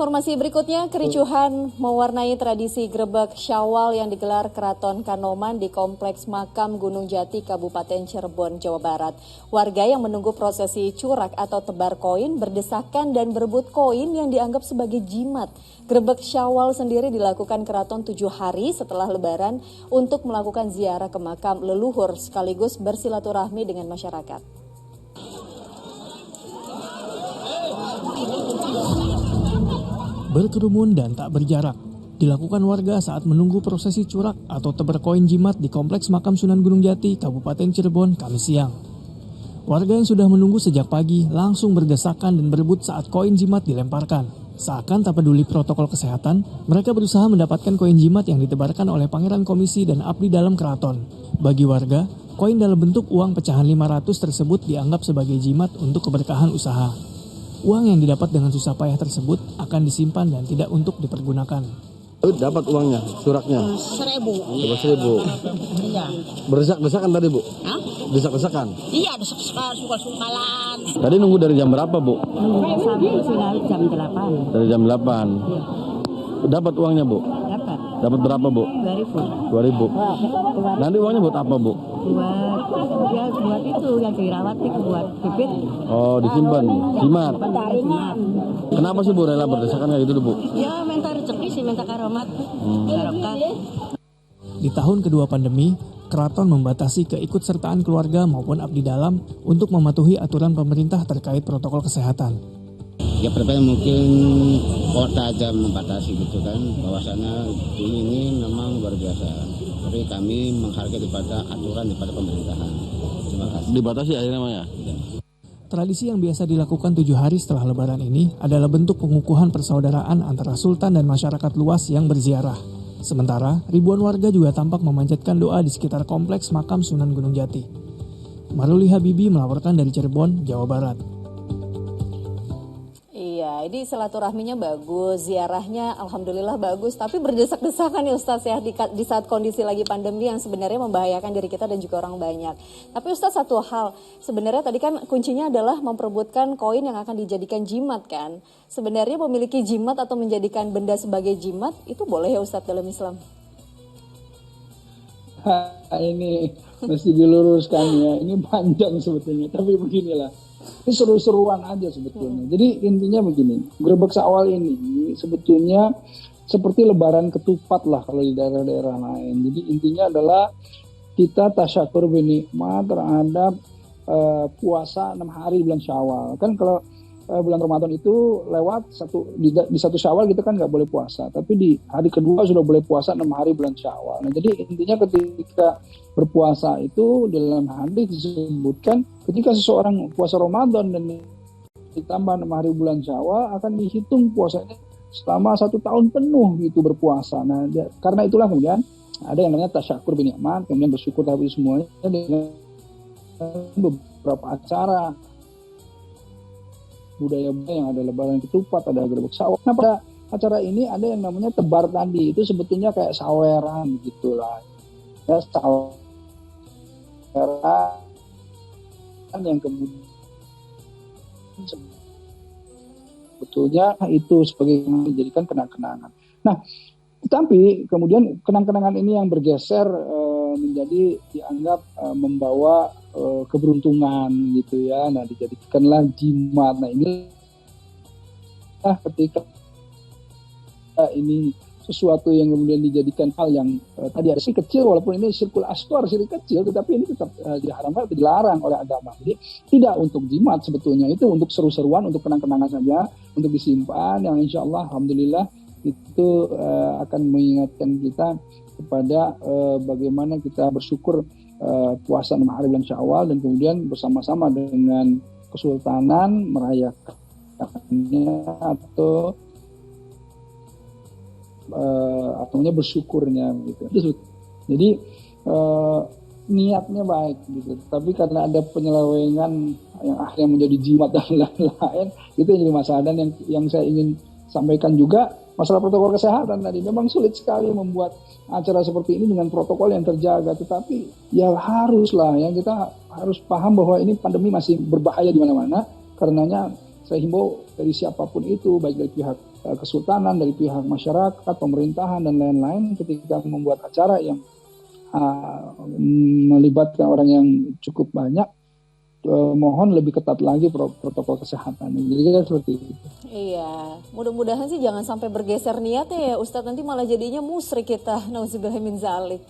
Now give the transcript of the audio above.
Informasi berikutnya, kericuhan mewarnai tradisi grebek Syawal yang digelar Keraton Kanoman di Kompleks Makam Gunung Jati, Kabupaten Cirebon, Jawa Barat. Warga yang menunggu prosesi curak atau tebar koin berdesakan dan berebut koin yang dianggap sebagai jimat. Grebek Syawal sendiri dilakukan Keraton 7 hari setelah Lebaran untuk melakukan ziarah ke makam leluhur sekaligus bersilaturahmi dengan masyarakat. Berkerumun dan tak berjarak dilakukan warga saat menunggu prosesi curak atau tebar koin jimat di Kompleks Makam Sunan Gunung Jati, Kabupaten Cirebon, Kamis siang. Warga yang sudah menunggu sejak pagi langsung berdesakan dan berebut saat koin jimat dilemparkan. Seakan tak peduli protokol kesehatan, mereka berusaha mendapatkan koin jimat yang ditebarkan oleh Pangeran Komisi dan abdi dalam keraton. Bagi warga, koin dalam bentuk uang pecahan 500 tersebut dianggap sebagai jimat untuk keberkahan usaha. Uang yang didapat dengan susah payah tersebut akan disimpan dan tidak untuk dipergunakan. Dapat uangnya, suraknya? 1.000. 1.000. Iya. Berdesak-desakan tadi, Bu? Hah? Desak-desakan? Iya, desak-desakan, sukal-sukalan. Tadi nunggu dari jam berapa, Bu? Sampai sini jam 8. Dari jam 8. Iya. Dapat uangnya, Bu? Dapat. Dapat berapa, Bu? 2.000. 2.000. Nanti uangnya buat apa, Bu? Buat itu yang dirawat itu buat bibit. Oh, disimpan. Jimat. Jimat. Kenapa sih, Bu, rela berdesakan kayak gitu, Bu? Ya, minta rezeki sih, minta karomat. Barokah. Di tahun kedua pandemi, keraton membatasi keikutsertaan keluarga maupun abdi dalam untuk mematuhi aturan pemerintah terkait protokol kesehatan. Ya pertama mungkin kota aja membatasi gitu kan, bahwasannya ini memang luar biasa. Tapi kami menghargai daripada aturan daripada pemerintahan. Terima kasih. Dibatasi akhirnya, Maya? Ya. Tradisi yang biasa dilakukan 7 hari setelah Lebaran ini adalah bentuk pengukuhan persaudaraan antara Sultan dan masyarakat luas yang berziarah. Sementara, ribuan warga juga tampak memanjatkan doa di sekitar Kompleks Makam Sunan Gunung Jati. Maruli Habibi melaporkan dari Cirebon, Jawa Barat. Iya, ini silaturahminya bagus, ziarahnya alhamdulillah bagus, tapi berdesak-desakan ya Ustadz ya di saat kondisi lagi pandemi yang sebenarnya membahayakan diri kita dan juga orang banyak. Tapi Ustadz satu hal, sebenarnya tadi kan kuncinya adalah memperebutkan koin yang akan dijadikan jimat kan. Sebenarnya memiliki jimat atau menjadikan benda sebagai jimat itu boleh ya Ustadz dalam Islam? Ini mesti diluruskan ya, ini panjang sebetulnya, tapi beginilah. Ini seru-seruan aja sebetulnya. Jadi intinya begini, grebek Syawal ini sebetulnya seperti lebaran ketupat lah kalau di daerah-daerah lain. Jadi intinya adalah kita tasyakur binikmat terhadap puasa 6 hari bulan Syawal. Kan kalau bulan Ramadan itu lewat di satu Syawal kita kan nggak boleh puasa, tapi di hari kedua sudah boleh puasa 6 hari bulan Syawal. Nah jadi intinya ketika berpuasa itu dalam hadis disebutkan ketika seseorang puasa Ramadan dan ditambah 6 hari bulan Syawal akan dihitung puasanya selama 1 tahun penuh gitu berpuasa. Nah karena itulah kemudian ada yang namanya tasyakur binikmat, kemudian bersyukur tapi semuanya dengan beberapa acara budaya-budaya yang ada lebaran ketupat, ada grebek Syawal. Nah pada acara ini ada yang namanya tebar tadi, itu sebetulnya kayak saweran gitulah. Ya saweran yang kemudian sebetulnya itu sebagai menjadikan kenang-kenangan. Nah tetapi kemudian kenang-kenangan ini yang bergeser menjadi dianggap membawa keberuntungan gitu ya. Nah dijadikanlah jimat. Nah ini ketika ini sesuatu yang kemudian dijadikan hal yang tadi ada syirik kecil, walaupun ini syirkul asghar, syirik kecil, tetapi ini tetap diharamkan, dilarang oleh agama. Jadi tidak untuk jimat sebetulnya, itu untuk seru-seruan, untuk kenang-kenangan saja, untuk disimpan yang insya Allah alhamdulillah itu akan mengingatkan kita kepada bagaimana kita bersyukur puasa 6 hari bulan Syawal dan kemudian bersama-sama dengan kesultanan merayakannya atau bersyukurnya gitu. Jadi niatnya baik gitu, tapi karena ada penyelewengan yang akhirnya menjadi jimat dan lain-lain, itu yang jadi masalah. Dan yang saya ingin sampaikan juga masalah protokol kesehatan tadi, memang sulit sekali membuat acara seperti ini dengan protokol yang terjaga, tetapi ya haruslah ya, kita harus paham bahwa ini pandemi masih berbahaya di mana-mana. Karenanya saya himbau dari siapapun itu, baik dari pihak kesultanan, dari pihak masyarakat, pemerintahan dan lain-lain ketika membuat acara yang melibatkan orang yang cukup banyak, mohon lebih ketat lagi protokol kesehatan. Jadi kan seperti itu. Iya, mudah-mudahan sih jangan sampai bergeser niatnya ya Ustadz, nanti malah jadinya musrik kita. Nauzubillah min zalik.